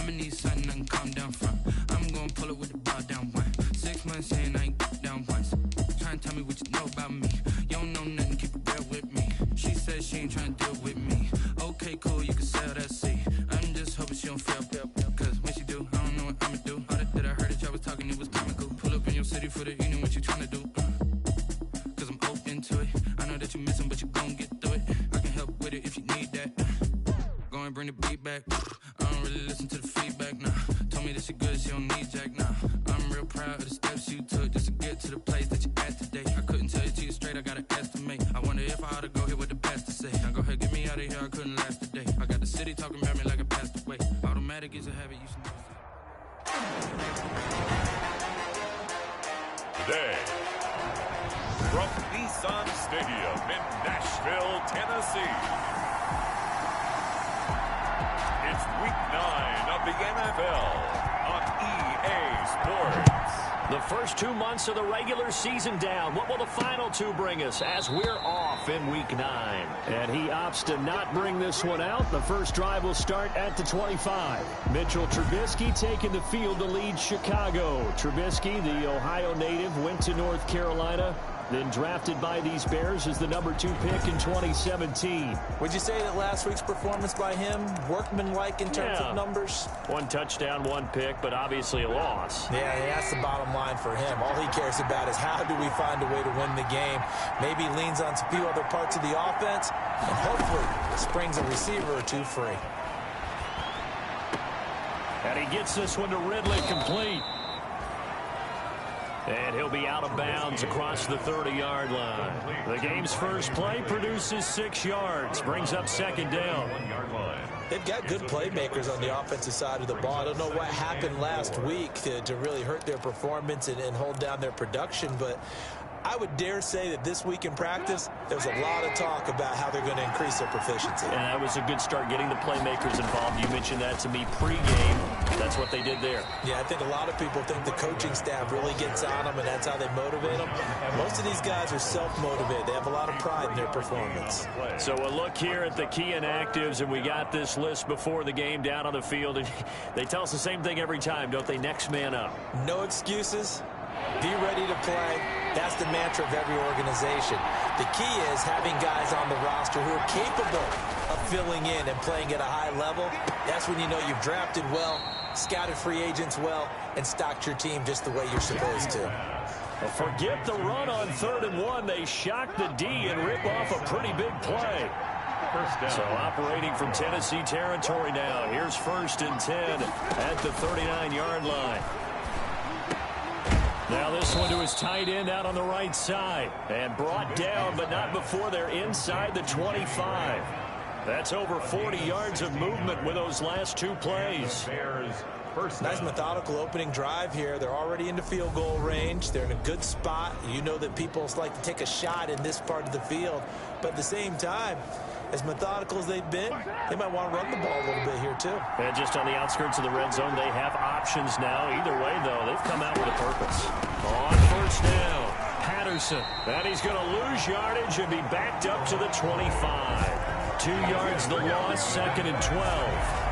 I'ma need something I can calm down from. I'm gonna pull it with the ball down one. 6 months in, I ain't down once. Trying to tell me what you know about me. You don't know nothing, keep it real with me. She said she ain't trying to deal with me. Okay, cool, you can sell that seat. I'm just hoping she don't feel. Cause when she do, I don't know what I'ma do. All that I heard that y'all was talking, it was comical. Pull up in your city for the evening, what you trying to do? Cause I'm open to it. I know that you missing, but you gon' get through it. I can help with it if you need that. Go and bring the beat back. I don't really listen to the feedback, nah. Told me that she good, she don't need Jack, nah. I'm real proud of the steps you took just to get to the place that you at today. I couldn't tell you to you straight, I gotta estimate. I wonder if I ought to go here with the best to say. Now go ahead, get me out of here, I couldn't last a day. I got the city talking about me like I passed away. Automatic is a habit, you should know. Today, from Nissan Stadium in Nashville, Tennessee, it's Week 9 of the NFL on EA Sports. The first 2 months of the regular season down. What will the final 2 bring us as we're off in Week 9? And he opts to not bring this one out. The first drive will start at the 25. Mitchell Trubisky taking the field to lead Chicago. Trubisky, the Ohio native, went to North Carolina, then drafted by these Bears as the number 2 pick in 2017. Would you say that last week's performance by him, workmanlike in terms of numbers? 1 touchdown, 1 pick, but obviously a loss. Yeah, that's the bottom line for him. All he cares about is how do we find a way to win the game. Maybe leans on a few other parts of the offense, and hopefully springs a receiver or 2 free. And he gets this one to Ridley, complete. And he'll be out of bounds across the 30-yard line. The game's first play produces 6 yards, brings up second down. They've got good playmakers on the offensive side of the ball. I don't know what happened last week to really hurt their performance and hold down their production, but I would dare say that this week in practice, there's a lot of talk about how they're going to increase their proficiency. And that was a good start getting the playmakers involved. You mentioned that to me pregame. That's what they did there. Yeah, I think a lot of people think the coaching staff really gets on them, and that's how they motivate them. Most of these guys are self-motivated. They have a lot of pride in their performance. So a look here at the key inactives, and we got this list before the game down on the field. And they tell us the same thing every time, don't they? Next man up. No excuses. Be ready to play. That's the mantra of every organization. The key is having guys on the roster who are capable of filling in and playing at a high level. That's when you know you've drafted well, scouted free agents well, and stocked your team just the way you're supposed to. Well, forget the run on 3rd and 1. They shock the D and rip off a pretty big play. So operating from Tennessee territory now. Here's 1st and 10 at the 39-yard line. Now this one to his tight end out on the right side. And brought down, but not before they're inside the 25. That's over 40 yards of movement with those last 2 plays. Nice methodical opening drive here. They're already into field goal range. They're in a good spot. You know that people like to take a shot in this part of the field. But at the same time, as methodical as they've been, they might want to run the ball a little bit here too. And just on the outskirts of the red zone, they have options now. Either way, though, they've come out with a purpose. On 1st down, Patterson. And he's going to lose yardage and be backed up to the 25. 2 yards the loss, 2nd and 12.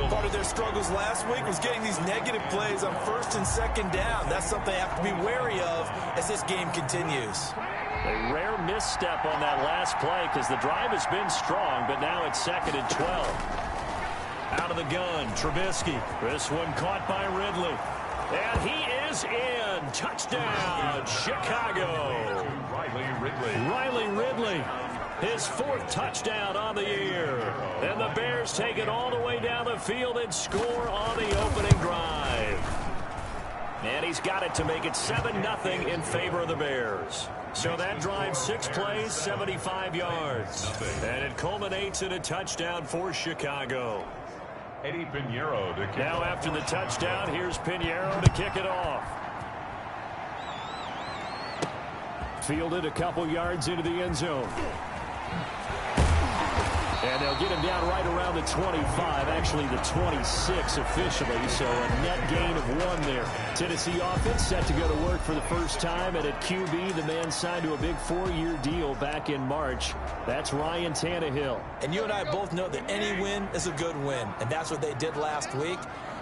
Part of their struggles last week was getting these negative plays on 1st and 2nd down. That's something they have to be wary of as this game continues. A rare misstep on that last play because the drive has been strong, but now it's 2nd and 12. Out of the gun, Trubisky. This one caught by Ridley. And he is in. Touchdown, Chicago. Riley Ridley. His 4th touchdown on the year. And the Bears take it all the way down the field and score on the opening drive. And he's got it to make it 7-0 in favor of the Bears. So that drive, 6 plays, 75 yards. And it culminates in a touchdown for Chicago. Eddie Pinheiro to kick now off. After the touchdown, here's Pinheiro to kick it off. Fielded a couple yards into the end zone. And they'll get him down right around the 25, actually the 26 officially, so a net gain of 1 there. Tennessee offense set to go to work for the first time, and at QB, the man signed to a big 4-year deal back in March. That's Ryan Tannehill. And you and I both know that any win is a good win, and that's what they did last week.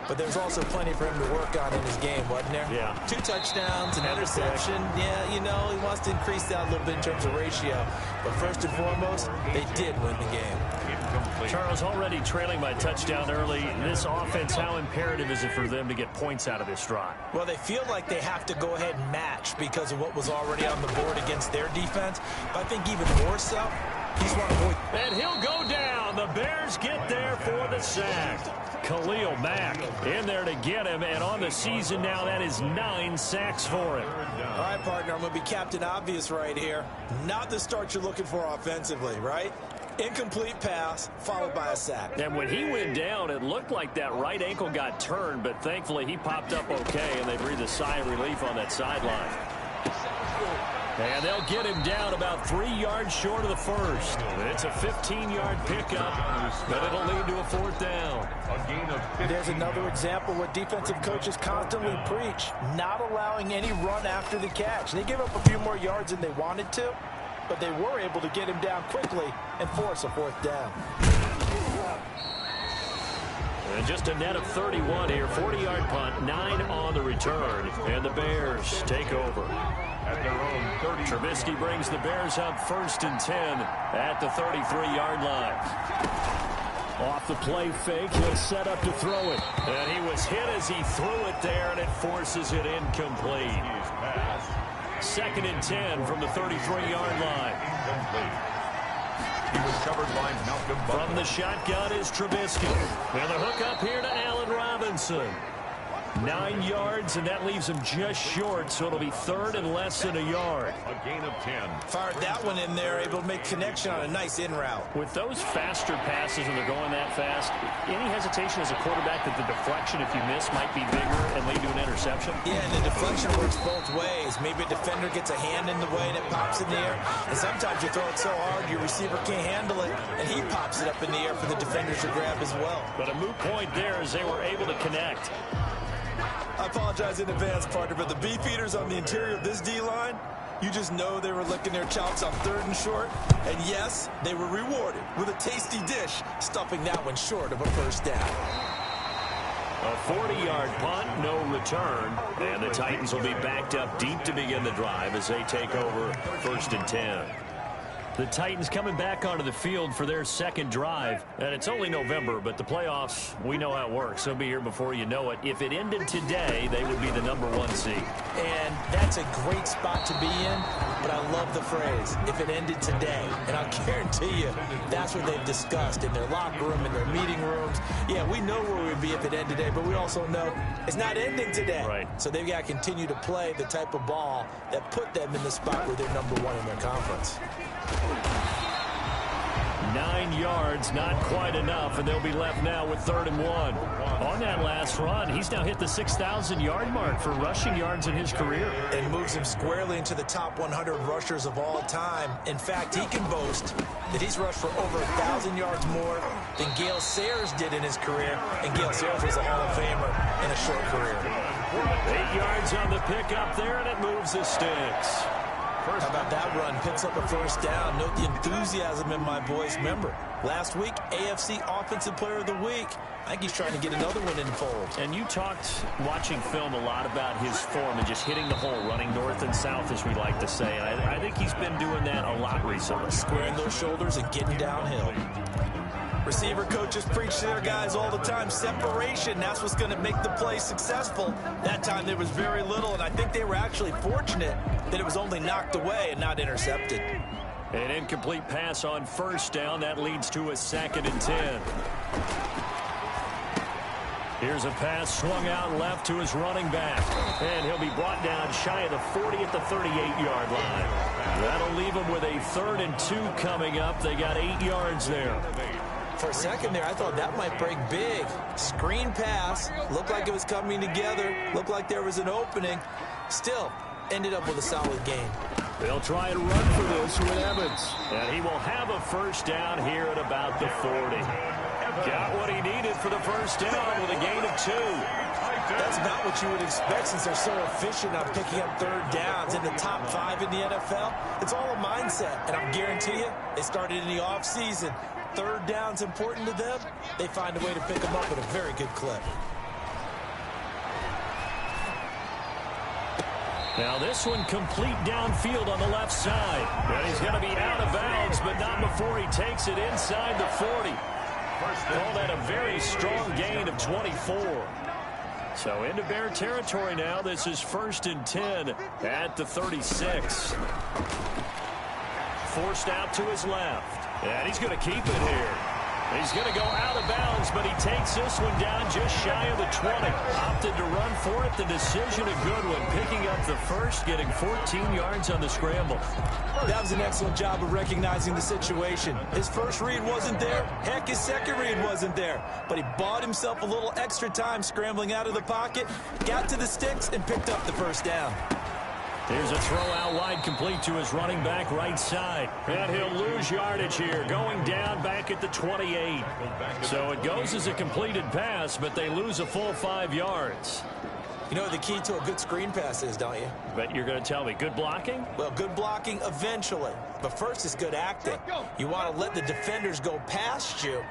But there's also plenty for him to work on in his game, wasn't there? Yeah. 2 touchdowns, an interception. Yeah, you know, he wants to increase that a little bit in terms of ratio. But first and foremost, they did win the game. Charles, already trailing by touchdown early. This offense, how imperative is it for them to get points out of this drive? Well, they feel like they have to go ahead and match because of what was already on the board against their defense. But I think even more so, he's one of the... And he'll go down. The Bears get there for the sack. Khalil Mack in there to get him, and on the season now, that is 9 sacks for him. All right, partner, I'm going to be Captain Obvious right here. Not the start you're looking for offensively, right? Incomplete pass, followed by a sack. And when he went down, it looked like that right ankle got turned, but thankfully he popped up okay, and they breathed a sigh of relief on that sideline. And they'll get him down about 3 yards short of the first. It's a 15-yard pickup, but it'll lead to a 4th down. There's another example what defensive coaches constantly preach, not allowing any run after the catch. They gave up a few more yards than they wanted to, but they were able to get him down quickly and force a 4th down. And just a net of 31 here, 40-yard punt, 9 on the return, and the Bears take over. At their own 30. Trubisky brings the Bears up 1st and 10 at the 33-yard line. Off the play fake, he'll set up to throw it. And he was hit as he threw it there, and it forces it incomplete. 2nd and 10 from the 33-yard line. He was covered by Malcolm Butler. From the shotgun is Trubisky. And the hook up here to Allen Robinson. 9 yards, and that leaves him just short, so it'll be 3rd and less than a yard. A gain of 10. Fired that one in there, able to make connection on a nice in route. With those faster passes when they're going that fast, any hesitation as a quarterback that the deflection, if you miss, might be bigger and lead to an interception? Yeah, and the deflection works both ways. Maybe a defender gets a hand in the way and it pops in the air. And sometimes you throw it so hard your receiver can't handle it, and he pops it up in the air for the defenders to grab as well. But a moot point there as they were able to connect. I apologize in advance, partner, but the beefeaters on the interior of this D-line, you just know they were licking their chops on 3rd and short. And yes, they were rewarded with a tasty dish, stuffing that one short of a 1st down. A 40-yard punt, no return. And the Titans will be backed up deep to begin the drive as they take over 1st and 10. The Titans coming back onto the field for their 2nd drive. And it's only November, but the playoffs, we know how it works. They'll be here before you know it. If it ended today, they would be the #1 seed. And that's a great spot to be in, but I love the phrase, if it ended today. And I'll guarantee you, that's what they've discussed in their locker room, in their meeting rooms. Yeah, we know where we'd be if it ended today, but we also know it's not ending today. Right. So they've got to continue to play the type of ball that put them in the spot where they're #1 in their conference. 9 yards, not quite enough, and they'll be left now with 3rd and 1. On that last run, he's now hit the 6,000-yard mark for rushing yards in his career. And moves him squarely into the top 100 rushers of all time. In fact, he can boast that he's rushed for over 1,000 yards more than Gale Sayers did in his career, and Gale Sayers was a Hall of Famer in a short career. 8 yards on the pickup there, and it moves the sticks. How about that run? Picks up a 1st down. Note the enthusiasm in my voice. Remember, last week, AFC Offensive Player of the Week. I think he's trying to get another one in the fold. And you talked, watching film, a lot about his form and just hitting the hole, running north and south, as we like to say. And I think he's been doing that a lot recently. Squaring those shoulders and getting downhill. Receiver coaches preach to their guys all the time. Separation, that's what's going to make the play successful. That time there was very little, and I think they were actually fortunate that it was only knocked away and not intercepted. An incomplete pass on 1st down. That leads to a 2nd and 10. Here's a pass swung out left to his running back. And he'll be brought down shy of the 40 at the 38-yard line. That'll leave him with a 3rd and 2 coming up. They got 8 yards there. For a second there, I thought that might break big. Screen pass. Looked like it was coming together. Looked like there was an opening. Still, ended up with a solid game. They'll try and run for this with Evans. And he will have a first down here at about the 40. Got what he needed for the first down with a gain of 2. That's not what you would expect since they're so efficient on picking up third downs in the top 5 in the NFL. It's all a mindset, and I guarantee you, they started in the offseason. Third down's important to them. They find a way to pick them up at a very good clip. Now this one complete downfield on the left side. And he's going to be out of bounds, but not before he takes it inside the 40. Call that a very strong gain of 24. So into Bear territory now. This is 1st and 10 at the 36. Forced out to his left. And he's going to keep it here. He's going to go out of bounds, but he takes this one down just shy of the 20. Opted to run for it. The decision a good one. Picking up the first, getting 14 yards on the scramble. That was an excellent job of recognizing the situation. His first read wasn't there. Heck, his second read wasn't there. But he bought himself a little extra time scrambling out of the pocket, got to the sticks, and picked up the first down. Here's a throw out wide complete to his running back right side. And he'll lose yardage here, going down back at the 28. So it goes as a completed pass, but they lose a full 5 yards. You know what the key to a good screen pass is, don't you? But you're going to tell me, good blocking? Well, good blocking eventually. But first is good acting. You want to let the defenders go past you,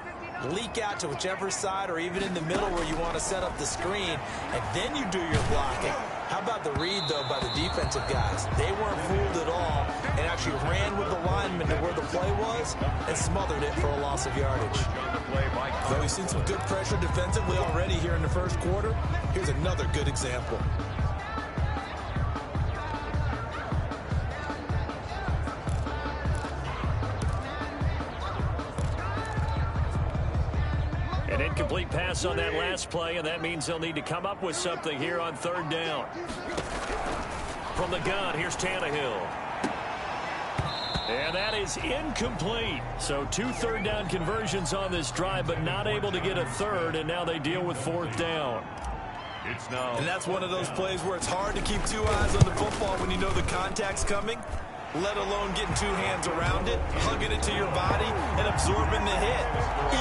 leak out to whichever side or even in the middle where you want to set up the screen, and then you do your blocking. How about the read, though, by the defensive guys? They weren't fooled at all and actually ran with the lineman to where the play was and smothered it for a loss of yardage. Though we've seen some good pressure defensively already here in the first quarter, here's another good example. An incomplete pass on that last play, and that means they'll need to come up with something here on third down. From the gun, here's Tannehill. And that is incomplete. So 2 third down conversions on this drive, but not able to get a third, and now they deal with 4th down. And that's one of those plays where it's hard to keep 2 eyes on the football when you know the contact's coming, let alone getting 2 hands around it, hugging it to your body, and absorbing the hit.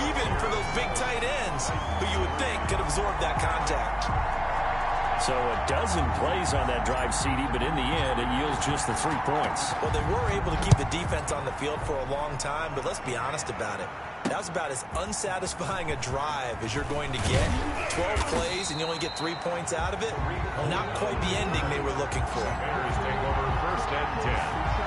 Even for those big tight ends who you would think could absorb that contact. So a dozen plays on that drive, CD, but in the end, it yields just the 3 points. Well, they were able to keep the defense on the field for a long time, but let's be honest about it. That was about as unsatisfying a drive as you're going to get. 12 plays and you only get 3 points out of it. Not quite the ending they were looking for. Bears take over 1st and 10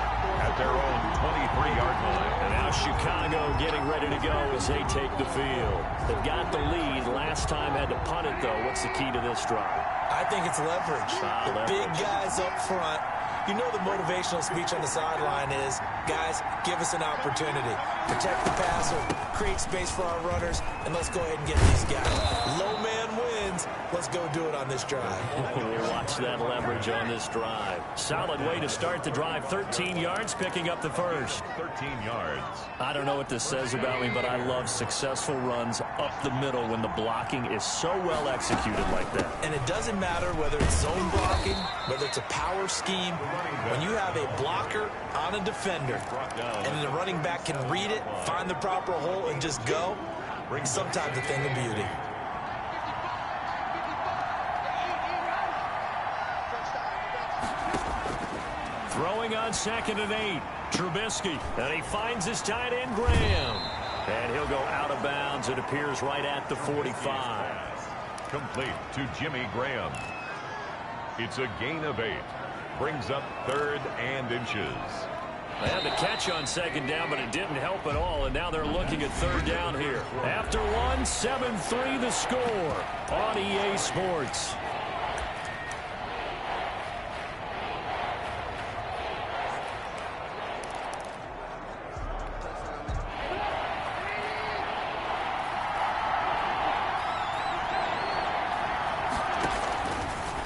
at their own 23-yard line. And now Chicago getting ready to go as they take the field. They've got the lead. Last time had to punt it, though. What's the key to this drive? I think it's leverage. Leverage. Big guys up front. You know the motivational speech on the sideline is, guys, give us an opportunity. Protect the passer, create space for our runners, and let's go ahead and get these guys. Low man wins. Let's go do it on this drive. We'll watch that leverage on this drive. Solid way to start the drive. 13 yards, picking up the first. 13 yards. I don't know what this says about me, but I love successful runs up the middle when the blocking is so well executed like that. And it doesn't matter whether it's zone blocking, whether it's a power scheme. When you have a blocker on a defender and then the running back can read it, find the proper hole, and just go, sometimes a thing of beauty. Throwing on 2nd and 8. Trubisky. And he finds his tight end, Graham. And he'll go out of bounds. It appears right at the 45. Complete to Jimmy Graham. It's a gain of 8. Brings up 3rd and inches. They had the catch on 2nd down, but it didn't help at all, and now they're looking at 3rd down here. After 1, 7-3 the score on EA Sports.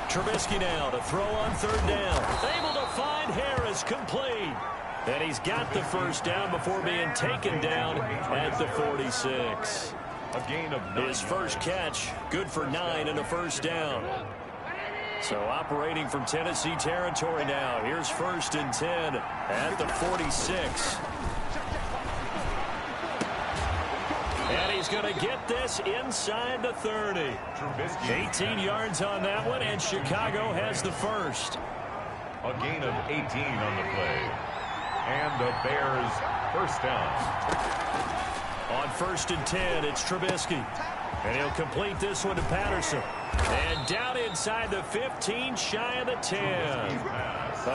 Trubisky now to throw on 3rd down. Able to find Harris, complete. And he's got the first down before being taken down at the 46. A gain of 9. His first catch, good for 9 and a first down. So operating from Tennessee territory now. Here's 1st and 10 at the 46. And he's going to get this inside the 30. 18 yards on that one, and Chicago has the first. A gain of 18 on the play. And the Bears first down. On 1st and 10, it's Trubisky. And he'll complete this one to Patterson. And down inside the 15, shy of the 10.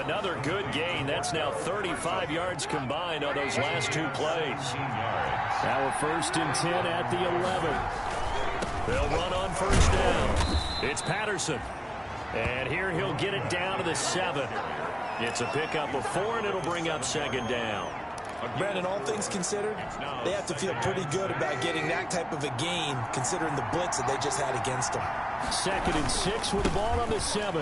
Another good gain. That's now 35 yards combined on those last 2 plays. Now a 1st and 10 at the 11. They'll run on 1st down. It's Patterson. And here he'll get it down to the 7. It's a pickup of 4, and it'll bring up 2nd down. Brandon, all things considered, they have to feel pretty good about getting that type of a gain, considering the blitz that they just had against them. 2nd and 6 with the ball on the 7.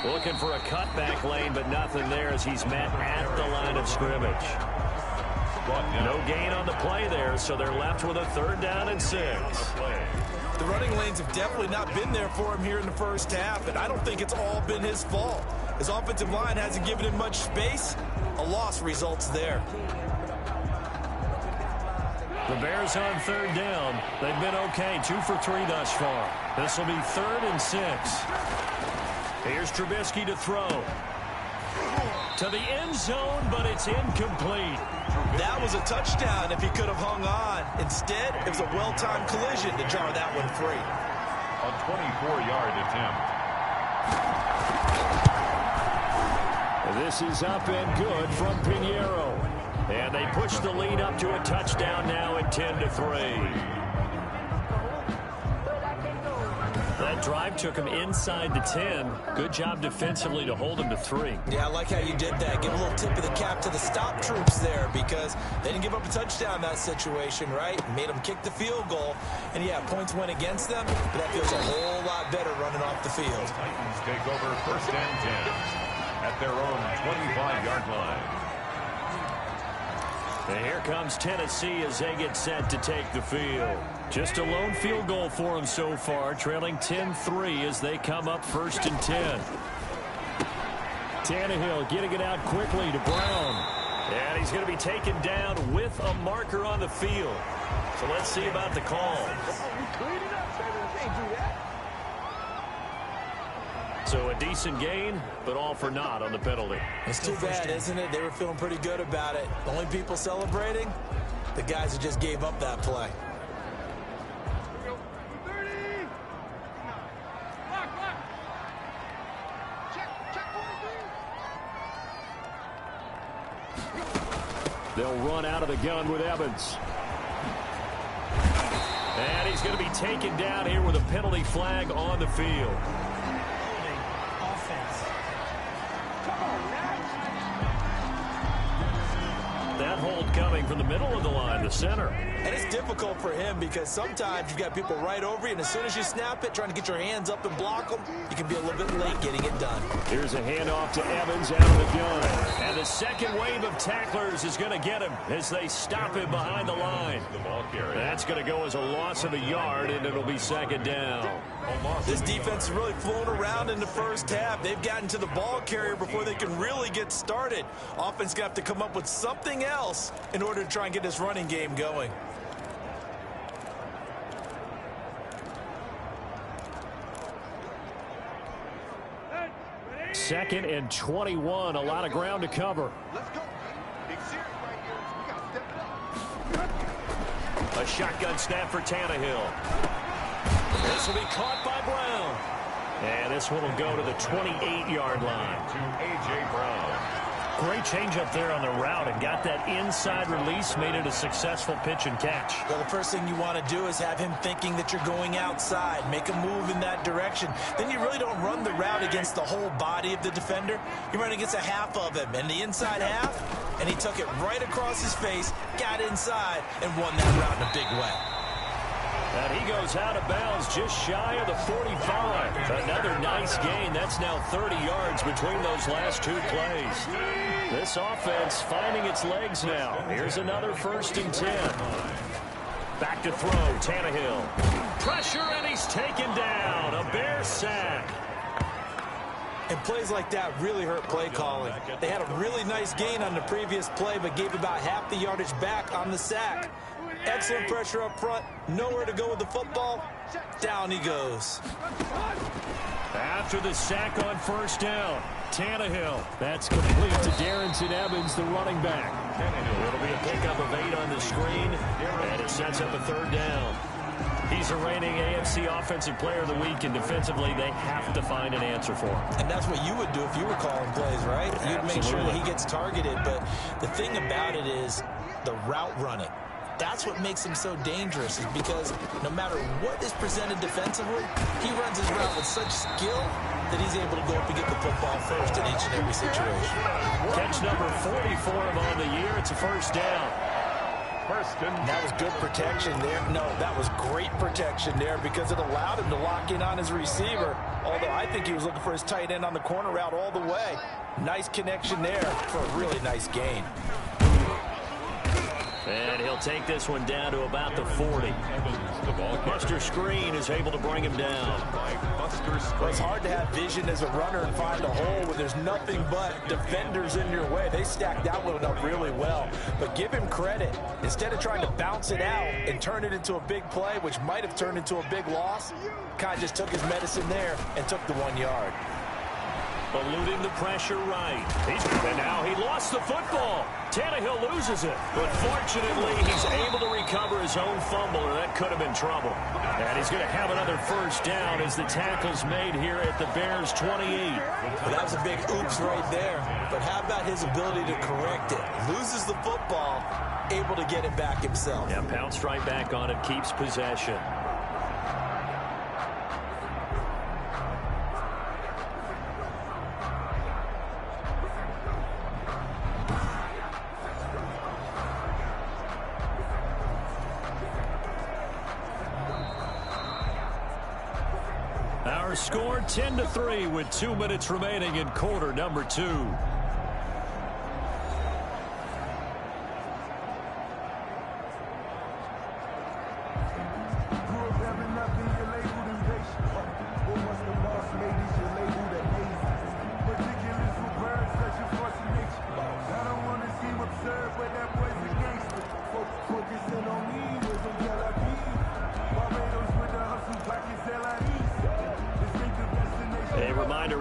Looking for a cutback lane, but nothing there as he's met at the line of scrimmage. No gain on the play there, so they're left with a 3rd down and 6. The running lanes have definitely not been there for him here in the first half, and I don't think it's all been his fault. His offensive line hasn't given him much space. A loss results there. The Bears on 3rd down. They've been okay, 2 for 3 thus far. This will be 3rd and 6. Here's Trubisky to throw. To the end zone, but it's incomplete. That was a touchdown if he could have hung on. Instead, it was a well-timed collision to jar that one free. A 24-yard attempt. This is up and good from Pinheiro. And they push the lead up to a touchdown now at 10-3. That drive took him inside the 10. Good job defensively to hold him to 3. Yeah, I like how you did that. Give a little tip of the cap to the stop troops there because they didn't give up a touchdown in that situation, right? Made them kick the field goal. And, yeah, points went against them, but that feels a whole lot better running off the field. Titans take over 1st and 10 at their own 25-yard line. And here comes Tennessee as they get set to take the field. Just a lone field goal for them so far, trailing 10-3 as they come up 1st and 10. Tannehill getting it out quickly to Brown. And he's going to be taken down with a marker on the field. So let's see about the call. So a decent gain, but all for naught on the penalty. It's too bad, isn't it? They were feeling pretty good about it. The only people celebrating, the guys who just gave up that play. They'll run out of the gun with Evans. And he's going to be taken down here with a penalty flag on the field. That hold coming from the middle of the line, the center. And it's difficult for him because sometimes you've got people right over you, and as soon as you snap it, trying to get your hands up and block them, you can be a little bit late getting it done. Here's a handoff to Evans out of the gun. And the second wave of tacklers is going to get him as they stop him behind the line. That's going to go as a loss of a yard, and it'll be 2nd down. This defense has really flown around in the first half. They've gotten to the ball carrier before they can really get started. Offense going to have to come up with something else in order to try and get this running game going. Second and 21, a lot of ground to cover. Let's go. Big series right here. We got to step it up. A shotgun snap for Tannehill. This will be caught by Brown. And this one will go to the 28-yard line. To A.J. Brown. Great change up there on the route and got that inside release, made it a successful pitch and catch. Well, the first thing you want to do is have him thinking that you're going outside, make a move in that direction. Then you really don't run the route against the whole body of the defender. You run against a half of him, and the inside half, and he took it right across his face, got inside, and won that route in a big way. And he goes out of bounds just shy of the 45. Another nice gain. That's now 30 yards between those last 2 plays. This offense finding its legs now. Here's another 1st and 10. Back to throw, Tannehill. Pressure, and he's taken down. A Bear sack. And plays like that really hurt play calling. They had a really nice gain on the previous play, but gave about half the yardage back on the sack. Excellent pressure up front. Nowhere to go with the football. Down he goes. After the sack on first down, Tannehill. That's complete to Darrington Evans, the running back. It'll be a pickup of 8 on the screen, and it sets up a third down. He's the reigning AFC Offensive Player of the Week, and defensively, they have to find an answer for him. And that's what you would do if you were calling plays, right? You'd make sure that he gets targeted. But the thing about it is the route running. That's what makes him so dangerous, is because no matter what is presented defensively, he runs his route with such skill that he's able to go up and get the football first in each and every situation. Catch number 44 on the year. It's a first down. That was good protection there. No, that was great protection there because it allowed him to lock in on his receiver, although I think he was looking for his tight end on the corner route all the way. Nice connection there for a really nice gain. And he'll take this one down to about the 40. Buster Screen is able to bring him down. Well, it's hard to have vision as a runner and find a hole when there's nothing but defenders in your way. They stacked that one up really well. But give him credit. Instead of trying to bounce it out and turn it into a big play, which might have turned into a big loss, Kai just took his medicine there and took the 1 yard. Eluding the pressure right. And now he lost the football. Tannehill loses it. But fortunately, he's able to recover his own fumble, or that could have been trouble. And he's going to have another first down as the tackle's made here at the Bears' 28. Well, that was a big oops right there. But how about his ability to correct it? Loses the football, able to get it back himself. Yeah, pounced right back on it, keeps possession. Our score 10-3 with 2 minutes remaining in quarter number 2.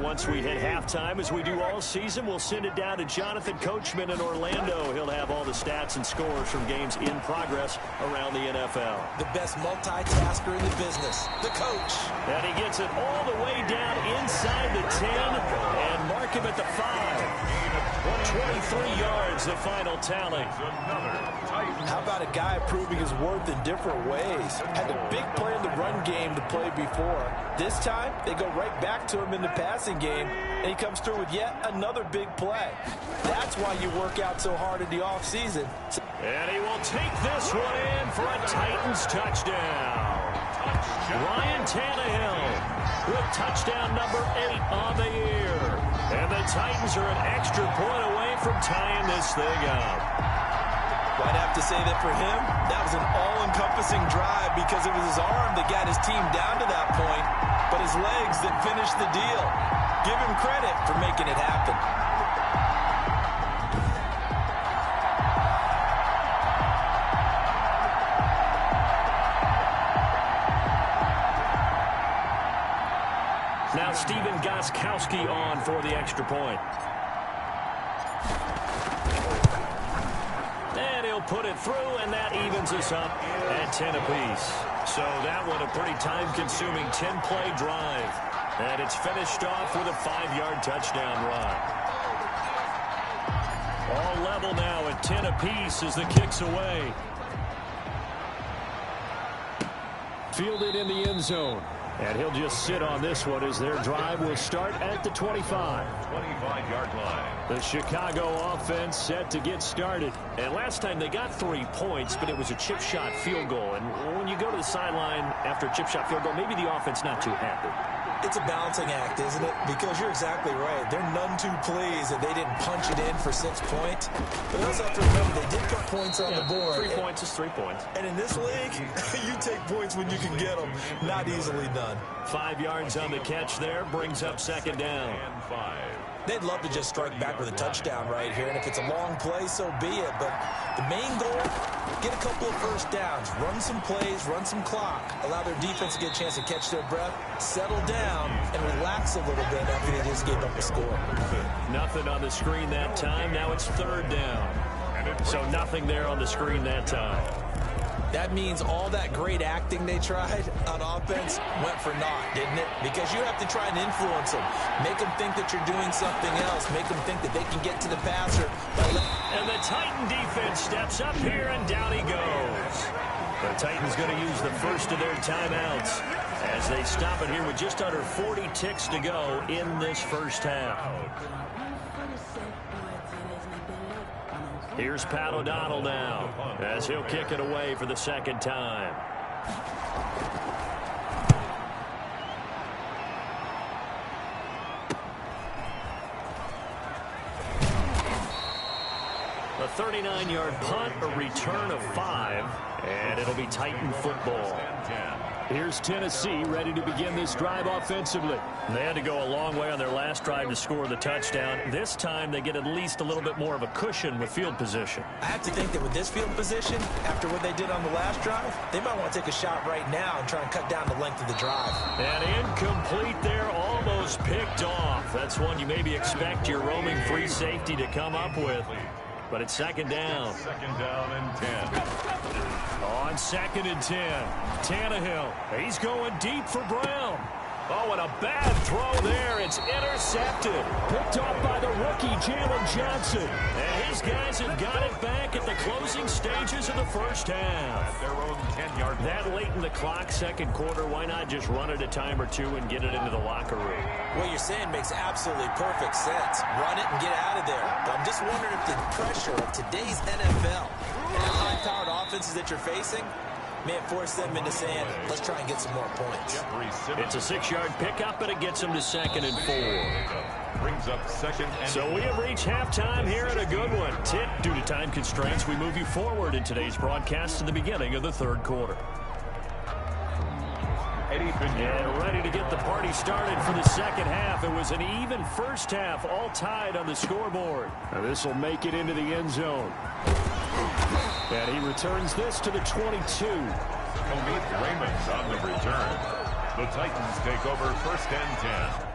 Once we hit halftime, as we do all season, we'll send it down to Jonathan Coachman in Orlando. He'll have all the stats and scores from games in progress around the NFL. The best multitasker in the business, the coach. And he gets it all the way down inside the 10 and mark him at the 5. 23 yards, the final tally. How about a guy proving his worth in different ways? Had a big play in the run game to play before. This time, they go right back to him in the passing game, and he comes through with yet another big play. That's why you work out so hard in the offseason. And he will take this one in for a Titans touchdown. Ryan Tannehill with touchdown number 8 on the year. And the Titans are an extra point away from tying this thing up. Well, I'd have to say that for him, that was an all-encompassing drive because it was his arm that got his team down to that point, but his legs that finished the deal. Give him credit for making it happen. Now Stephen Gostkowski on for the extra point. And he'll put it through, and that evens us up at 10 apiece. So that one a pretty time-consuming 10-play drive. And it's finished off with a 5-yard touchdown run. All level now at 10 apiece as the kick's away. Fielded in the end zone. And he'll just sit on this one as their drive will start at the 25. 25-yard line. The Chicago offense set to get started. And last time they got 3 points, but it was a chip shot field goal. And when you go to the sideline after a chip shot field goal, maybe the offense not too happy. It's a balancing act, isn't it? Because you're exactly right. They're none too pleased that they didn't punch it in for 6 points. But you also have to remember, they did put points on the board. 3 points is 3 points. And in this league, you take points when you can get them. Not easily done. done. 5 yards on the catch there, brings up second down. And 5. They'd love to just strike back with a touchdown right here, and if it's a long play, so be it. But the main goal, get a couple of first downs, run some plays, run some clock, allow their defense to get a chance to catch their breath, settle down, and relax a little bit after they just gave up a score. Nothing on the screen that time. Now it's third down. So nothing there on the screen that time. That means all that great acting they tried on offense went for naught, didn't it? Because you have to try and influence them. Make them think that you're doing something else. Make them think that they can get to the passer. And the Titan defense steps up here, and down he goes. The Titans going to use the first of their timeouts as they stop it here with just under 40 ticks to go in this first half. Here's Pat O'Donnell now as he'll kick it away for the second time. A 39-yard punt, a return of 5, and it'll be Titan football. Here's Tennessee ready to begin this drive offensively. They had to go a long way on their last drive to score the touchdown. This time they get at least a little bit more of a cushion with field position. I have to think that with this field position, after what they did on the last drive, they might want to take a shot right now and try and cut down the length of the drive. And incomplete there, almost picked off. That's one you maybe expect your roaming free safety to come up with. But it's second down. Second down and 10. On second and 10, Tannehill. He's going deep for Brown. Oh, and a bad throw there. It's intercepted. Picked off by the rookie, Jalen Johnson. And his guys have got it back at the closing stages of the first half. At their own 10-yard line. That late in the clock, second quarter, why not just run it a time or two and get it into the locker room? What you're saying makes absolutely perfect sense. Run it and get out of there. But I'm just wondering if the pressure of today's NFL and the high-powered offenses that you're facing may have forced them into saying, let's try and get some more points. It's a 6-yard pickup, and it gets them to second and 4. Brings up second and So we have reached halftime here in a good one. Tip, due to time constraints, we move you forward in today's broadcast to the beginning of the third quarter. And ready to get the party started for the second half. It was an even first half, all tied on the scoreboard. Now this will make it into the end zone. And he returns this to the 22. Khalif Raymond's on the return. The Titans take over first and 10.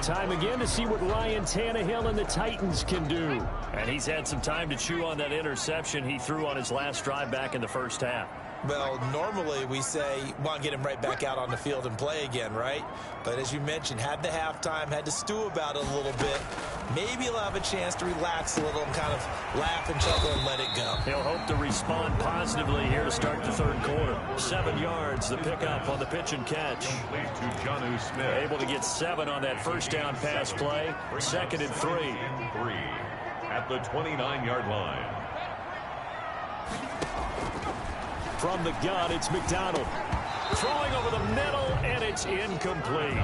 Time again to see what Ryan Tannehill and the Titans can do. And he's had some time to chew on that interception he threw on his last drive back in the first half. Well, normally we say, want to get him right back out on the field and play again, right? But as you mentioned, had the halftime, had to stew about it a little bit. Maybe he'll have a chance to relax a little and kind of laugh and chuckle and let it go. He'll hope to respond positively here to start the third quarter. 7 yards, the pickup on the pitch and catch. Complete to Jonnu Smith. Able to get 7 on that first down pass play. 2nd and 3. At the 29-yard line. From the gun, it's McDonald. Throwing over the middle, and it's incomplete.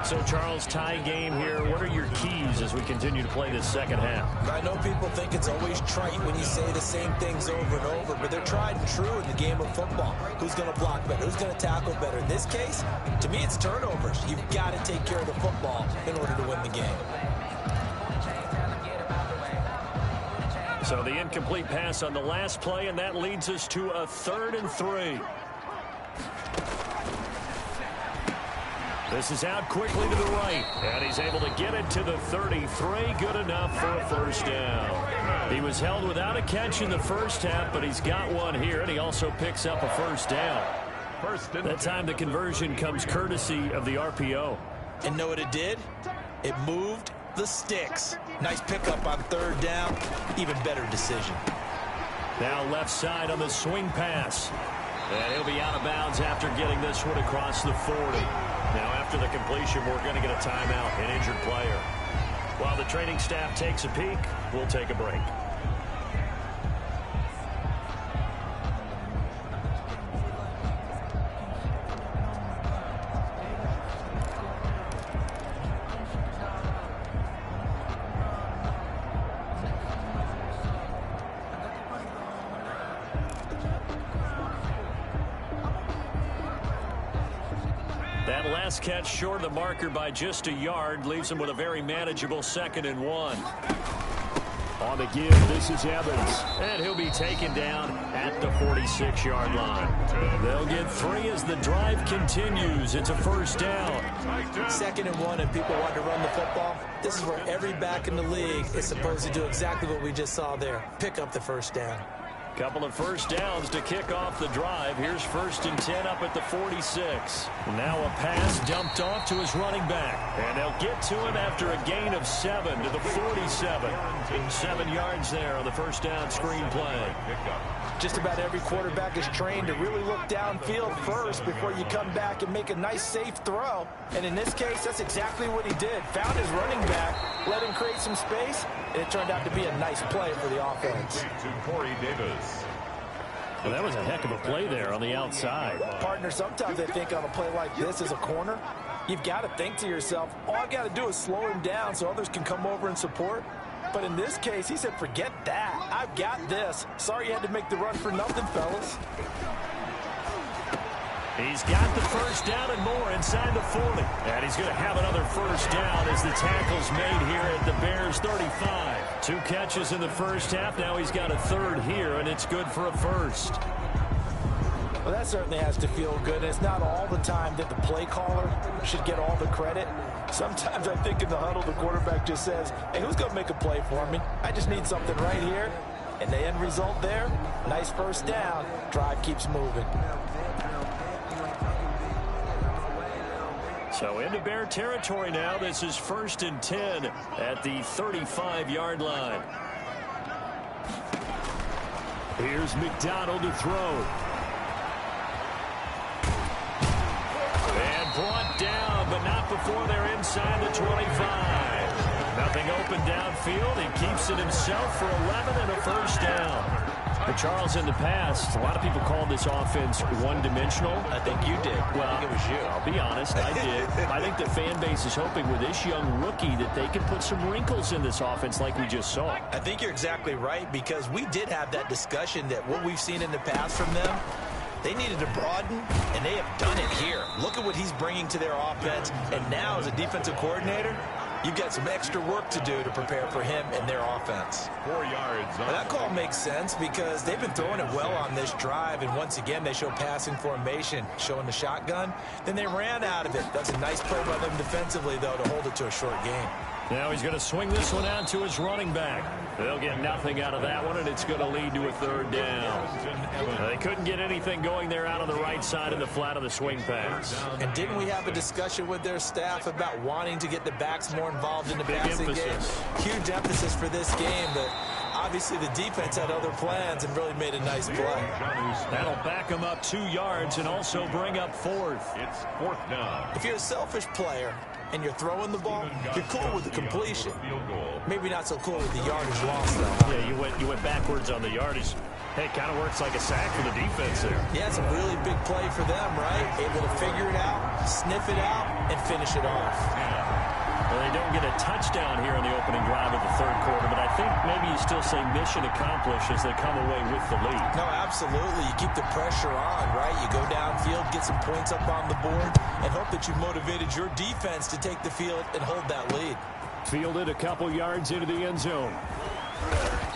So, Charles, tie game here. What are your keys as we continue to play this second half? I know people think it's always trite when you say the same things over and over, but they're tried and true in the game of football. Who's going to block better? Who's going to tackle better? In this case, to me, it's turnovers. You've got to take care of the football in order to win the game. So the incomplete pass on the last play, and that leads us to a 3rd and 3. This is out quickly to the right, and he's able to get it to the 33. Good enough for a first down. He was held without a catch in the first half, but he's got one here, and he also picks up a first down. That time the conversion comes courtesy of the RPO. And know what it did? It moved the sticks. Nice pickup on 3rd down. Even better decision. Now left side on the swing pass. And he'll be out of bounds after getting this one across the 40. Now after the completion, we're going to get a timeout, an injured player. While the training staff takes a peek, we'll take a break. Last catch short of the marker by just a yard leaves him with a very manageable 2nd and 1. On the give, this is Evans, and he'll be taken down at the 46-yard line. They'll get 3 as the drive continues. It's a first down. 2nd and 1, and people want to run the football. This is where every back in the league is supposed to do exactly what we just saw there. Pick up the first down. Couple of first downs to kick off the drive. Here's 1st and 10 up at the 46. Now a pass dumped off to his running back. And they'll get to him after a gain of 7 to the 47. 7 yards there on the first down screen play. Just about every quarterback is trained to really look downfield first before you come back and make a nice, safe throw. And in this case, that's exactly what he did. Found his running back, let him create some space, and it turned out to be a nice play for the offense. To Corey Davis. Well, that was a heck of a play there on the outside. Partner, sometimes I think on a play like this as a corner, you've got to think to yourself, all I got to do is slow him down so others can come over and support. But in this case, he said, forget that. I've got this. Sorry you had to make the run for nothing, fellas. He's got the first down and more inside the 40. And he's going to have another first down as the tackle's made here at the Bears 35. 2 catches in the first half. Now he's got a 3rd here, and it's good for a first. Well, that certainly has to feel good. And it's not all the time that the play caller should get all the credit. Sometimes I think in the huddle, the quarterback just says, hey, who's going to make a play for me? I just need something right here. And the end result there, nice first down. Drive keeps moving. So into Bear territory now. This is 1st and 10 at the 35-yard line. Here's McDonald to throw. And brought down, but not before they're inside the 25. Nothing open downfield. He keeps it himself for 11 and a first down. But Charles, in the past, a lot of people called this offense one-dimensional. I think you did. Well, I think it was you. I'll be honest, I did. I think the fan base is hoping with this young rookie that they can put some wrinkles in this offense like we just saw. I think you're exactly right, because we did have that discussion that what we've seen in the past from them, they needed to broaden, and they have done it here. Look at what he's bringing to their offense, and now as a defensive coordinator, you've got some extra work to do to prepare for him and their offense. 4 yards. Well, that call makes sense because they've been throwing it well on this drive, and once again they show passing formation, showing the shotgun. Then they ran out of it. That's a nice play by them defensively, though, to hold it to a short game. Now he's going to swing this one out to his running back. They'll get nothing out of that one, and it's going to lead to a third down. They couldn't get anything going there out on the right side of the flat of the swing pass. And didn't we have a discussion with their staff about wanting to get the backs more involved in the passing game? Huge emphasis for this game, but obviously the defense had other plans and really made a nice play. That'll back them up 2 yards and also bring up 4th. It's 4th down. If you're a selfish player and you're throwing the ball, you're cool with the completion. Maybe not so cool with the yardage loss, though. Yeah, you went backwards on the yardage. Hey, kind of works like a sack for the defense there. Yeah, it's a really big play for them, right? Able to figure it out, sniff it out, and finish it off. Well, they don't get a touchdown here in the opening drive of the third quarter, but I think maybe you still say mission accomplished as they come away with the lead. No, absolutely. You keep the pressure on, right? You go downfield, get some points up on the board, and hope that you motivated your defense to take the field and hold that lead. Fielded a couple yards into the end zone.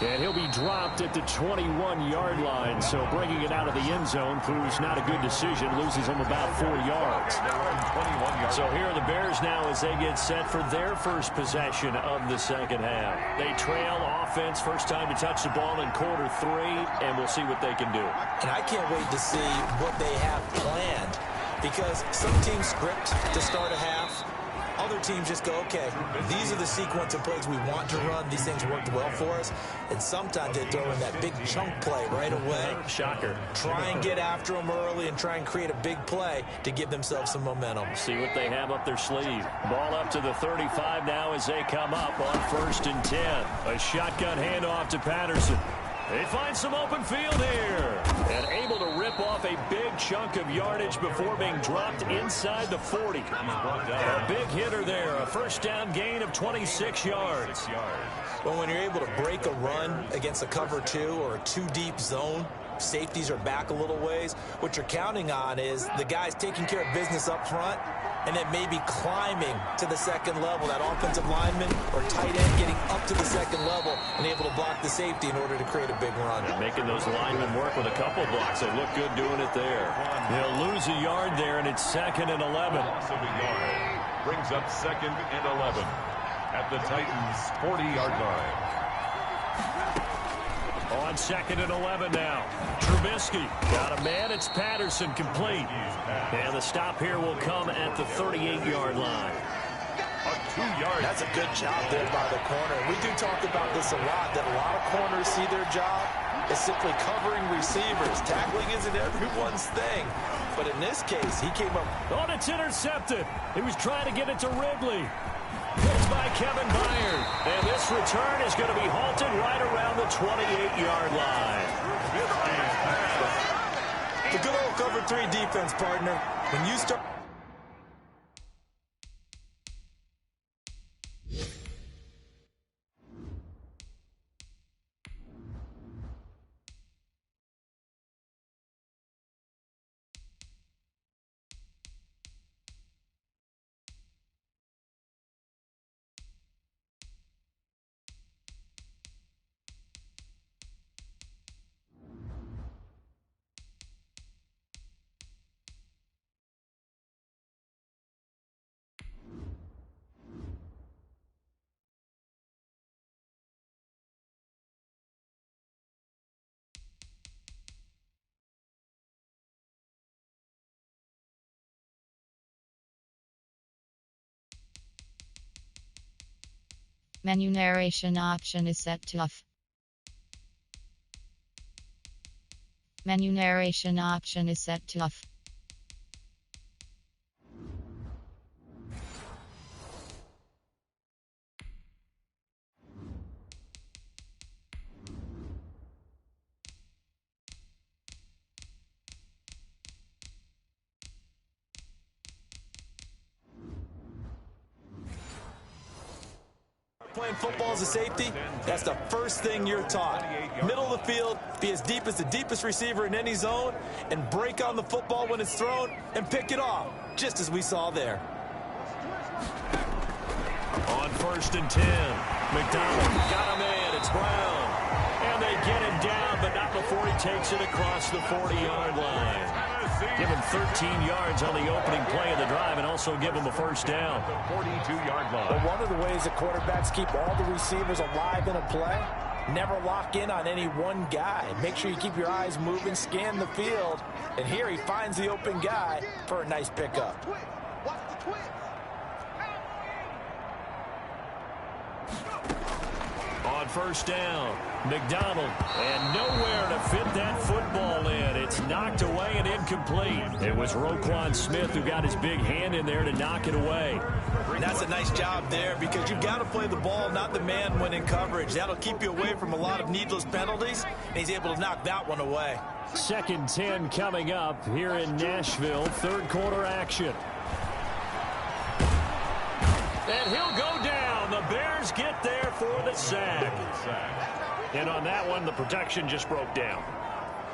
And he'll be dropped at the 21-yard line, so bringing it out of the end zone proves not a good decision. Loses him about 4 yards. So here are the Bears now as they get set for their first possession of the second half. They trail offense, first time to touch the ball in quarter 3, and we'll see what they can do. And I can't wait to see what they have planned, because some teams script to start a half. Other teams just go, okay, these are the sequence of plays we want to run. These things worked well for us. And sometimes they throw in that big chunk play right away. Shocker. Try and get after them early and try and create a big play to give themselves some momentum. See what they have up their sleeve. Ball up to the 35 now as they come up on 1st and 10. A shotgun handoff to Patterson. They find some open field here. And able to rip off a big chunk of yardage before being dropped inside the 40. A big hitter there. A first down gain of 26 yards. Well, when you're able to break a run against a cover 2 or a 2-deep zone, safeties are back a little ways. What you're counting on is the guys taking care of business up front and then maybe climbing to the second level, that offensive lineman or tight end getting up to the second level and able to block the safety in order to create a big run. Making those linemen work with a couple blocks. They look good doing it there. They'll lose a yard there, and it's 2nd and 11. Loss of a yard brings up 2nd and 11 at the Titans' 40-yard line. On 2nd and 11 now. Trubisky got a man. It's Patterson complete. And the stop here will come at the 38-yard line. A 2-yard. That's a good job there by the corner. We do talk about this a lot, that a lot of corners see their job as simply covering receivers. Tackling isn't everyone's thing. But in this case, he came up. Oh, it's intercepted. He was trying to get it to Ridley. It's by Kevin Byard. And this return is going to be halted right around the 28-yard line. The good old cover 3 defense, partner. When you start... Menu narration option is set to off. Menu narration option is set to off. Playing football as a safety, that's the first thing you're taught. Middle of the field, be as deep as the deepest receiver in any zone, and break on the football when it's thrown and pick it off, just as we saw there. On first and 10. McDonald got him in. It's Brown. And they get him down, but not before he takes it across the 40-yard line. Give him 13 yards on the opening play of the drive and also give him a first down. The 42-yard line. Well, one of the ways that quarterbacks keep all the receivers alive in a play, never lock in on any one guy. Make sure you keep your eyes moving, scan the field. And here he finds the open guy for a nice pickup. Watch the twist. On first down, McDonald, and nowhere to fit that football in. It's knocked away and incomplete. It was Roquan Smith who got his big hand in there to knock it away. And that's a nice job there because you've got to play the ball, not the man when in coverage. That'll keep you away from a lot of needless penalties, and he's able to knock that one away. 2nd and 10 coming up here in Nashville. Third quarter action. And he'll go down. The Bears get there for the sack. And on that one, the protection just broke down.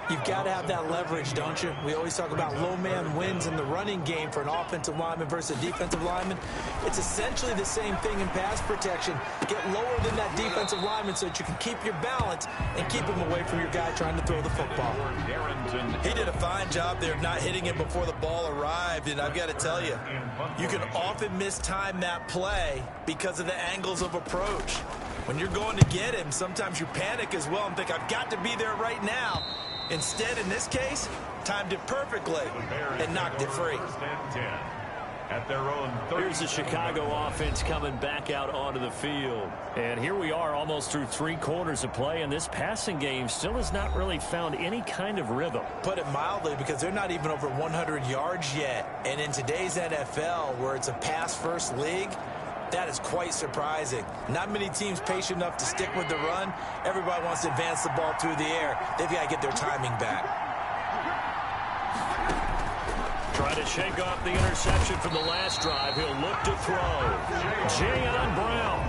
You've got to have that leverage, don't you? We always talk about low man wins in the running game for an offensive lineman versus a defensive lineman. It's essentially the same thing in pass protection. Get lower than that defensive lineman so that you can keep your balance and keep him away from your guy trying to throw the football. He did a fine job there not hitting him before the ball arrived, and I've got to tell you, you can often mistime that play because of the angles of approach. When you're going to get him, sometimes you panic as well and think, I've got to be there right now. Instead, in this case, timed it perfectly and knocked it free. At their own 30. Here's the Chicago offense coming back out onto the field. And here we are almost through 3 quarters of play, and this passing game still has not really found any kind of rhythm. Put it mildly, because they're not even over 100 yards yet. And in today's NFL, where it's a pass-first league, that is quite surprising. Not many teams patient enough to stick with the run. Everybody wants to advance the ball through the air. They've got to get their timing back. Try to shake off the interception from the last drive. He'll look to throw. Jayon Brown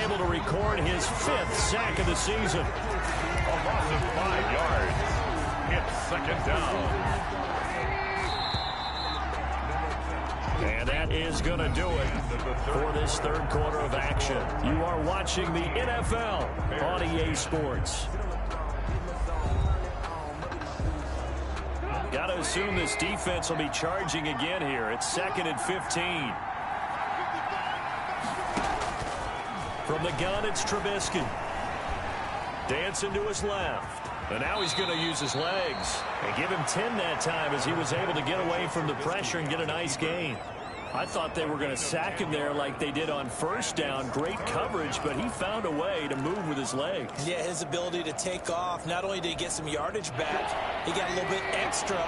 able to record his 5th sack of the season. A loss of 5 yards. It's 2nd down. And that is going to do it for this third quarter of action. You are watching the NFL on EA Sports. Got to assume this defense will be charging again here. It's 2nd and 15. From the gun, it's Trubisky. Dancing to his left. And now he's going to use his legs. And give him 10 that time as he was able to get away from the pressure and get a nice gain. I thought they were going to sack him there like they did on first down. Great coverage, but he found a way to move with his legs. Yeah, his ability to take off, not only did he get some yardage back, he got a little bit extra.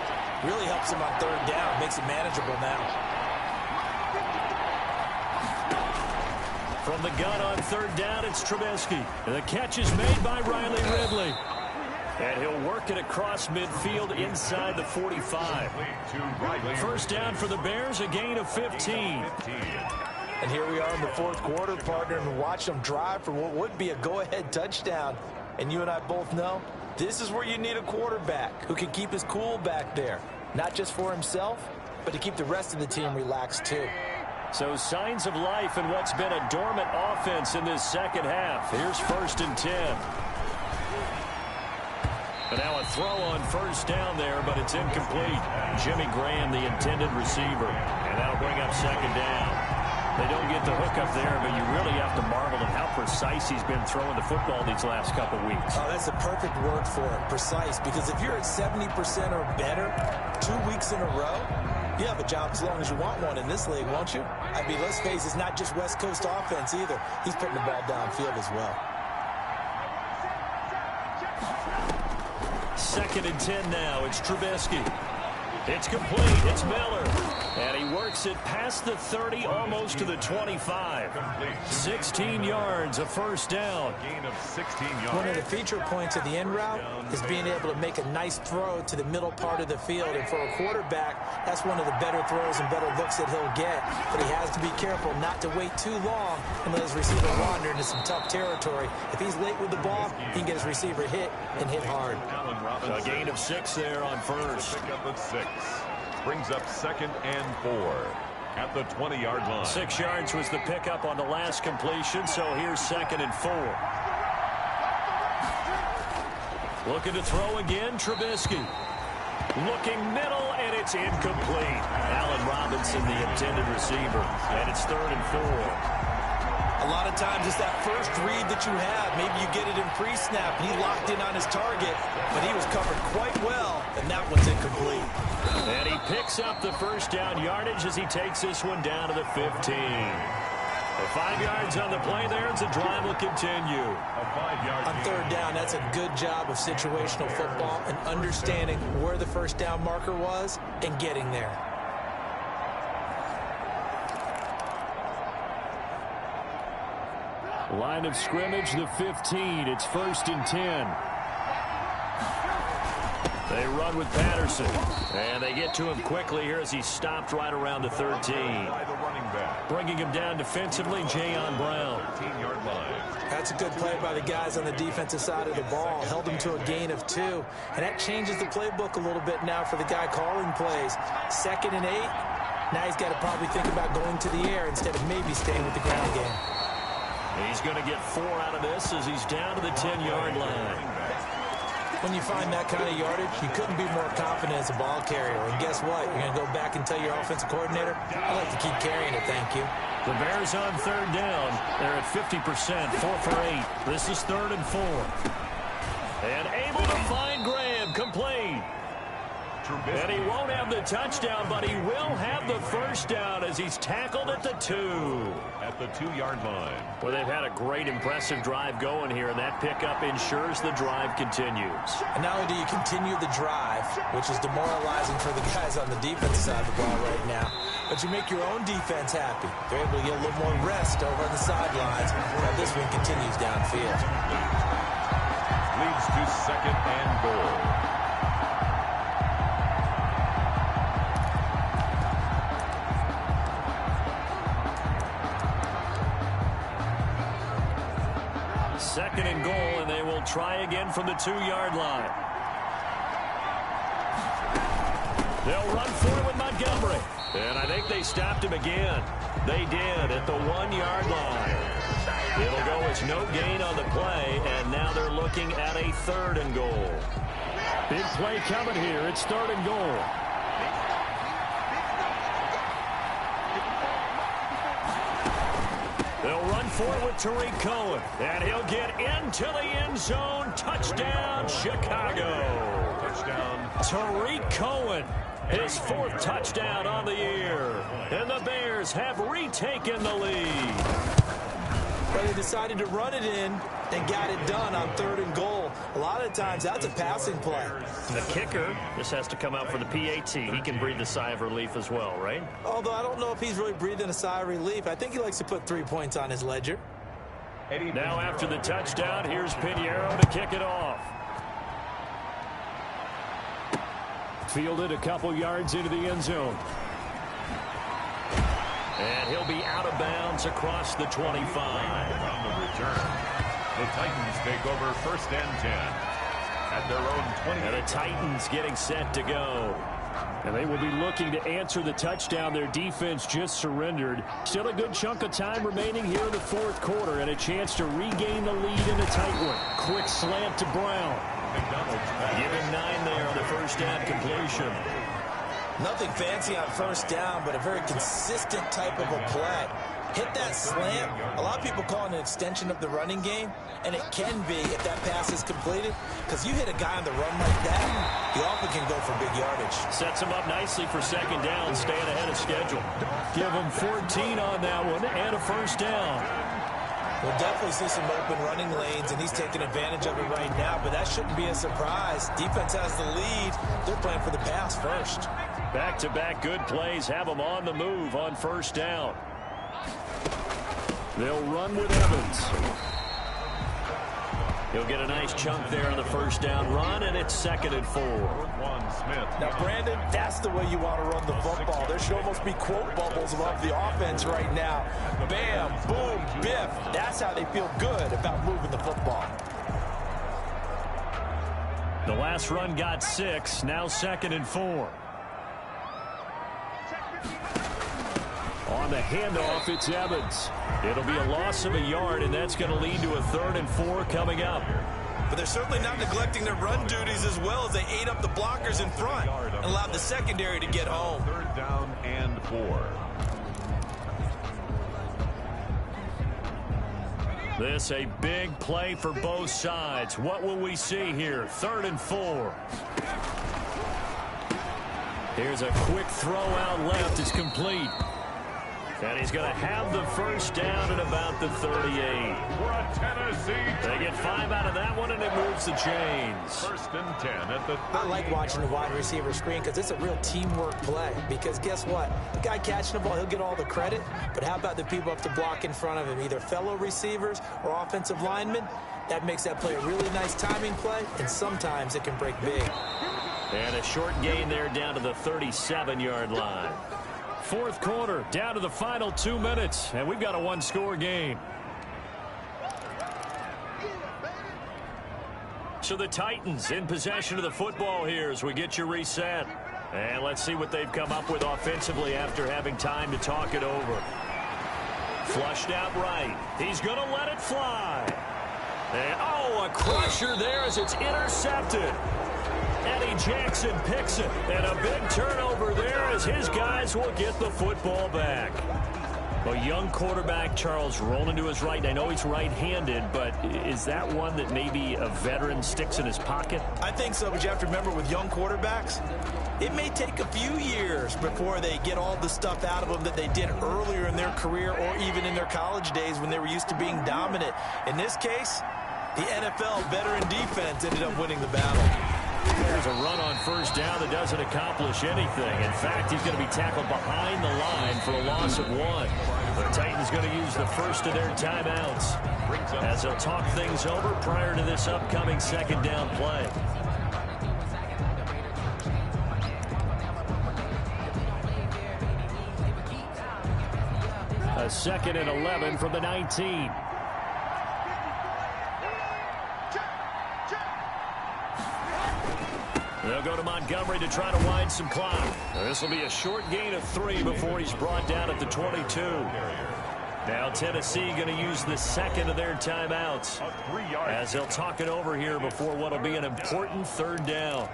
Really helps him on 3rd down, makes it manageable now. From the gun on 3rd down, it's Trubisky. The catch is made by Riley Ridley. And he'll work it across midfield inside the 45. First down for the Bears, a gain of 15. And here we are in the 4th quarter, partner, and watch them drive for what would be a go-ahead touchdown. And you and I both know this is where you need a quarterback who can keep his cool back there. Not just for himself, but to keep the rest of the team relaxed too. So signs of life in what's been a dormant offense in this second half. Here's 1st and 10. But now a throw on first down there, but it's incomplete. Jimmy Graham, the intended receiver. And that'll bring up 2nd down. They don't get the hook up there, but you really have to marvel at how precise he's been throwing the football these last couple weeks. Oh, that's the perfect word for it, precise. Because if you're at 70% or better 2 weeks in a row, you have a job as long as you want one in this league, won't you? I mean, let's face it, it's not just West Coast offense either. He's putting the ball downfield as well. 2nd and 10 now. It's Trubisky. It's complete. It's Miller. And he works it past the 30, almost to the 25. 16 yards, a first down. Gain of 16 yards. One of the feature points of the end route is being able to make a nice throw to the middle part of the field. And for a quarterback, that's one of the better throws and better looks that he'll get. But he has to be careful not to wait too long and let his receiver wander into some tough territory. If he's late with the ball, he can get his receiver hit and hit hard. A gain of 6 there on first. Pick up at 6. Brings up 2nd and 4. at the 20-yard line. 6 yards was the pickup on the last completion, so here's 2nd and 4. Looking to throw again, Trubisky. Looking middle, and it's incomplete. Allen Robinson, the intended receiver, and it's 3rd and 4. A lot of times it's that first read that you have. Maybe you get it in pre-snap. He locked in on his target, but he was covered quite well, and that one's incomplete. And he picks up the first down yardage as he takes this one down to the 15. 5 yards on the play there as the drive will continue. On 3rd down, that's a good job of situational football and understanding where the first down marker was and getting there. Line of scrimmage, the 15. It's 1st and 10. They run with Patterson. And they get to him quickly here as he stopped right around the 13. Bringing him down defensively, Jayon Brown. 13-yard line. That's a good play by the guys on the defensive side of the ball. Held him to a gain of 2. And that changes the playbook a little bit now for the guy calling plays. 2nd and 8. Now he's got to probably think about going to the air instead of maybe staying with the ground game. He's going to get 4 out of this as he's down to the 10-yard line. When you find that kind of yardage, you couldn't be more confident as a ball carrier. And guess what? You're going to go back and tell your offensive coordinator, I'd like to keep carrying it, thank you. The Bears on 3rd down. They're at 50%, 4 for 8. This is 3rd and 4. And able to find Graham, complete. And he won't have the touchdown, but he will have the first down as he's tackled at the 2. At the 2-yard line. Well, they've had a great, impressive drive going here, and that pickup ensures the drive continues. And not only do you continue the drive, which is demoralizing for the guys on the defensive side of the ball right now, but you make your own defense happy. They're able to get a little more rest over on the sidelines while this one continues downfield. Leads to 2nd and goal. Second and goal, and they will try again from the 2-yard line. They'll run for it with Montgomery. And I think they stopped him again. They did at the 1-yard line. It'll go as no gain on the play, and now they're looking at a 3rd and goal. Big play coming here. It's 3rd and goal. They'll run for it with Tariq Cohen. And he'll get into the end zone. Touchdown, Chicago. Touchdown. Tariq Cohen, his 4th touchdown on the year. And the Bears have retaken the lead. Well, they decided to run it in and got it done on 3rd and goal. A lot of times, that's a passing play. And the kicker, this has to come out for the PAT. He can breathe a sigh of relief as well, right? Although I don't know if he's really breathing a sigh of relief. I think he likes to put 3 points on his ledger. Now after the touchdown, here's Pinheiro to kick it off. Fielded a couple yards into the end zone. And he'll be out of bounds across the 25. On the return, the Titans take over 1st and 10 at their own 20. And the Titans getting set to go. And they will be looking to answer the touchdown their defense just surrendered. Still a good chunk of time remaining here in the 4th quarter, and a chance to regain the lead in a tight one. Quick slant to Brown. Give him 9 there on the first down completion. Nothing fancy on 1st down, but a very consistent type of a play. Hit that slant. A lot of people call it an extension of the running game, and it can be if that pass is completed, because you hit a guy on the run like that, he often can go for big yardage. Sets him up nicely for 2nd down, staying ahead of schedule. Give him 14 on that one and a first down. We'll definitely see some open running lanes, and he's taking advantage of it right now, but that shouldn't be a surprise. Defense has the lead. They're playing for the pass first. Back-to-back good plays have them on the move on 1st down. They'll run with Evans. He'll get a nice chunk there on the 1st down run, and it's 2nd and 4. Now, Brandon, that's the way you want to run the football. There should almost be quote bubbles above the offense right now. Bam, boom, biff. That's how they feel good about moving the football. The last run got 6, now 2nd and 4. On the handoff, it's Evans. It'll be a loss of a yard, and that's going to lead to a 3rd and 4 coming up. But they're certainly not neglecting their run duties as well as they ate up the blockers in front and allowed the secondary to get home. 3rd down and 4. This a big play for both sides. What will we see here? 3rd and 4. Here's a quick throw out left. It's complete. And he's going to have the first down at about the 38. They get 5 out of that one, and it moves the chains. 1st and 10 at the 38. I like watching the wide receiver screen because it's a real teamwork play. Because guess what? The guy catching the ball, he'll get all the credit. But how about the people up to block in front of him, either fellow receivers or offensive linemen? That makes that play a really nice timing play, and sometimes it can break big. And a short gain there down to the 37-yard line. 4th quarter, down to the final 2 minutes, and we've got a 1-score game. So the Titans in possession of the football here as we get you reset. And let's see what they've come up with offensively after having time to talk it over. Flushed out right. He's going to let it fly. And, oh, a crusher there as it's intercepted. Eddie Jackson picks it, and a big turnover there as his guys will get the football back. A young quarterback, Charles, rolling to his right. I know he's right-handed, but is that one that maybe a veteran sticks in his pocket? I think so, but you have to remember with young quarterbacks, it may take a few years before they get all the stuff out of them that they did earlier in their career or even in their college days when they were used to being dominant. In this case, the NFL veteran defense ended up winning the battle. There's a run on 1st down that doesn't accomplish anything. In fact, he's going to be tackled behind the line for a loss of 1. The Titans going to use the first of their timeouts as they'll talk things over prior to this upcoming 2nd down play. A 2nd and 11 from the 19. They'll go to Montgomery to try to wind some clock. This will be a short gain of 3 before he's brought down at the 22. Now Tennessee going to use the 2nd of their timeouts as they'll talk it over here before what will be an important 3rd down.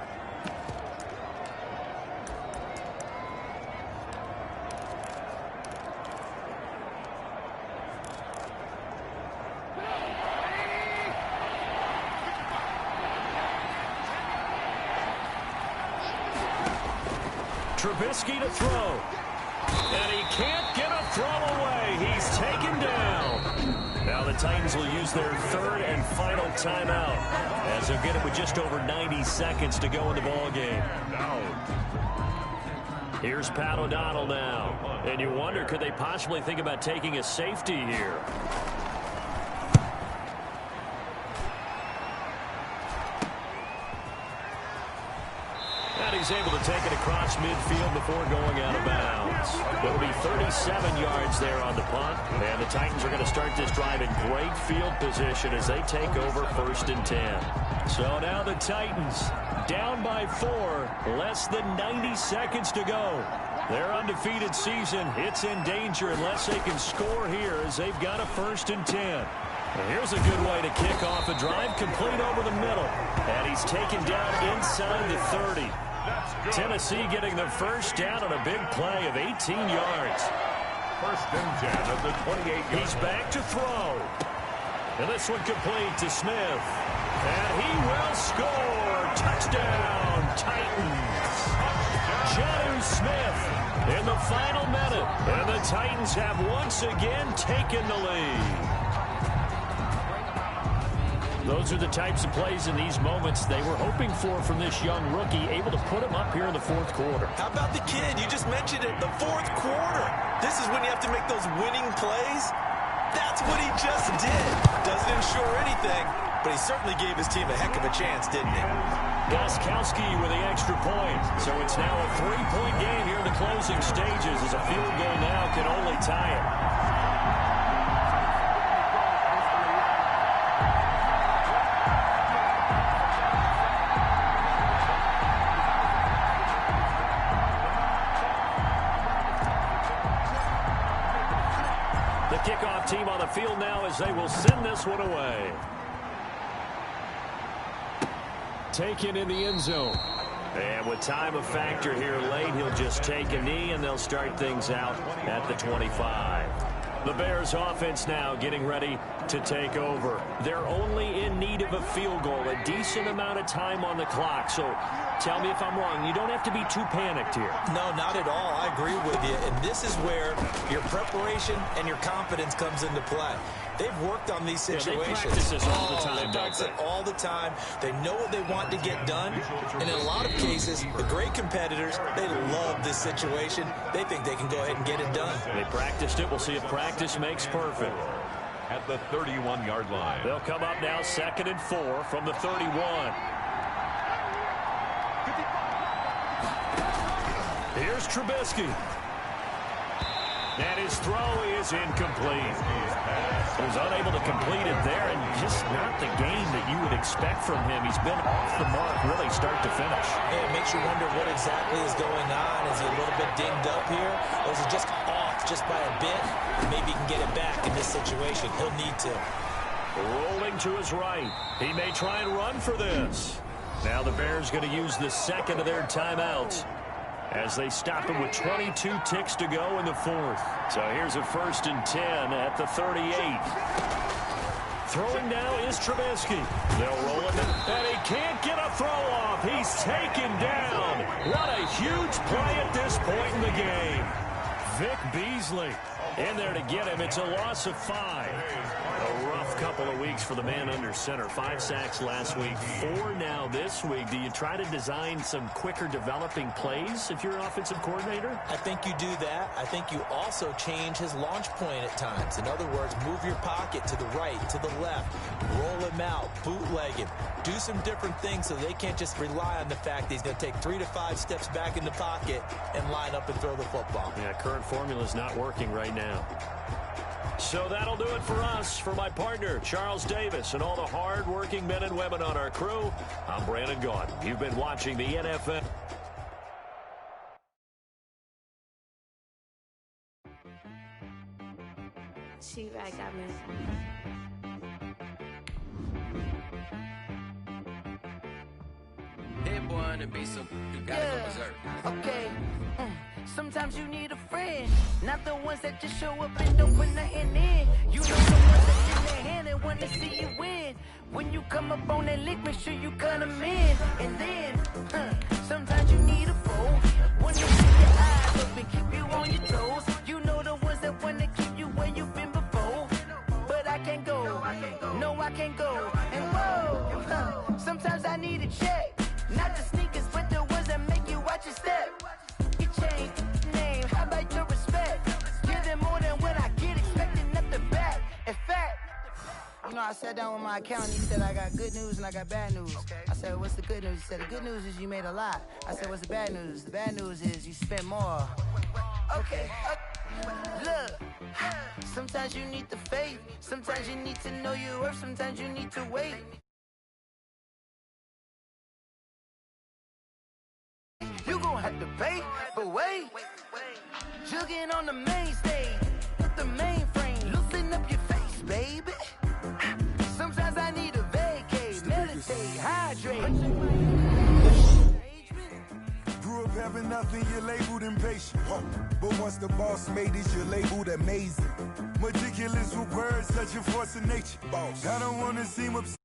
Trubisky to throw. And he can't get a throw away. He's taken down. Now the Titans will use their 3rd and final timeout as they'll get it with just over 90 seconds to go in the ballgame. Here's Pat O'Donnell now. And you wonder, could they possibly think about taking a safety here? He's able to take it across midfield before going out of bounds. It'll be 37 yards there on the punt. And the Titans are going to start this drive in great field position as they take over 1st and 10. So now the Titans down by 4, less than 90 seconds to go. Their undefeated season, it's in danger unless they can score here as they've got a 1st and 10. And here's a good way to kick off a drive, complete over the middle. And he's taken down inside the 30. Tennessee getting the first down on a big play of 18 yards. 1st and 10 of the 28. He's back to throw. And this one complete to Smith. And he will score. Touchdown, Titans. Jonnu Smith in the final minute. And the Titans have once again taken the lead. Those are the types of plays in these moments they were hoping for from this young rookie, able to put him up here in the 4th quarter. How about the kid? You just mentioned it, the 4th quarter. This is when you have to make those winning plays. That's what he just did. Doesn't ensure anything, but he certainly gave his team a heck of a chance, didn't he? Gostkowski with the extra point. So it's now a 3-point game here in the closing stages as a field goal now can only tie it. team on the field now as they will send this one away. Taken in the end zone. And with time a factor here late, he'll just take a knee, and they'll start things out at the 25. The Bears offense now getting ready to take over. They're only in need of a field goal, a decent amount of time on the clock. So tell me if I'm wrong. You don't have to be too panicked here. No, not at all. I agree with you. And this is where your preparation and your confidence comes into play. They've worked on these situations. Yeah, they practice this all the time. They practice it all the time. They know what they want to get done. And in a lot of cases, the great competitors, they love this situation. They think they can go ahead and get it done. They practiced it. We'll see if practice makes perfect. At the 31-yard line. They'll come up now 2nd and 4 from the 31. Here's Trubisky. And his throw is incomplete. He was unable to complete it there, and just not the game that you would expect from him. He's been off the mark really start to finish. Yeah, it makes you wonder what exactly is going on. Is he a little bit dinged up here? Or is he just off just by a bit? Maybe he can get it back in this situation. He'll need to. Rolling to his right. He may try and run for this. Now the Bears going to use the second of their timeouts as they stop him with 22 ticks to go in the 4th. So here's a 1st and 10 at the 38. Throwing now is Trubisky. They'll roll him, and he can't get a throw off. He's taken down. What a huge play at this point in the game. Vic Beasley in there to get him. It's a loss of 5. A rough couple of weeks for the man under center. 5 sacks last week, 4 now this week. Do you try to design some quicker developing plays if you're an offensive coordinator? I think you do that. I think you also change his launch point at times. In other words, move your pocket to the right, to the left, roll him out, bootleg him. Do some different things so they can't just rely on the fact that he's going to take 3 to 5 steps back in the pocket and line up and throw the football. Yeah, current formula is not working right now. So that'll do it for us. For my partner, Charles Davis, and all the hard-working men and women on our crew, I'm Brandon Gaudin. You've been watching the NFL. She-Rag got me. Hit boy on the beat, so you gotta go berserk. Okay. Sometimes you need a friend, not the ones that just show up and don't put nothing in. You know the ones that give their hand and want to see you win. When you come up on that lick, make sure you cut them in. And then, sometimes you need a foe, one to keep your eyes open, keep you on your toes. You know the ones that want to keep you where you've been before. But I can't go, no I can't go. And whoa, sometimes I need a check. Not the sneakers, but the ones that make you watch your step. You change name, how about your respect? Give them more than what I get, expecting nothing back. In fact, you know, I sat down with my accountant. He said, I got good news and I got bad news. I said, what's the good news? He said, the good news is you made a lot. I said, what's the bad news? The bad news is you spent more. Okay. Look, sometimes you need the faith. Sometimes you need to know your worth. Sometimes you need to wait. You gon' have to pay, but wait. Jugging on the main stage with the mainframe. Loosen up your face, baby. Sometimes I need a vacate, meditate, hydrate. Grew up having nothing, you're labeled impatient. But once the boss made it, you're labeled amazing. Meticulous with words, such a force of nature. I don't wanna seem upset.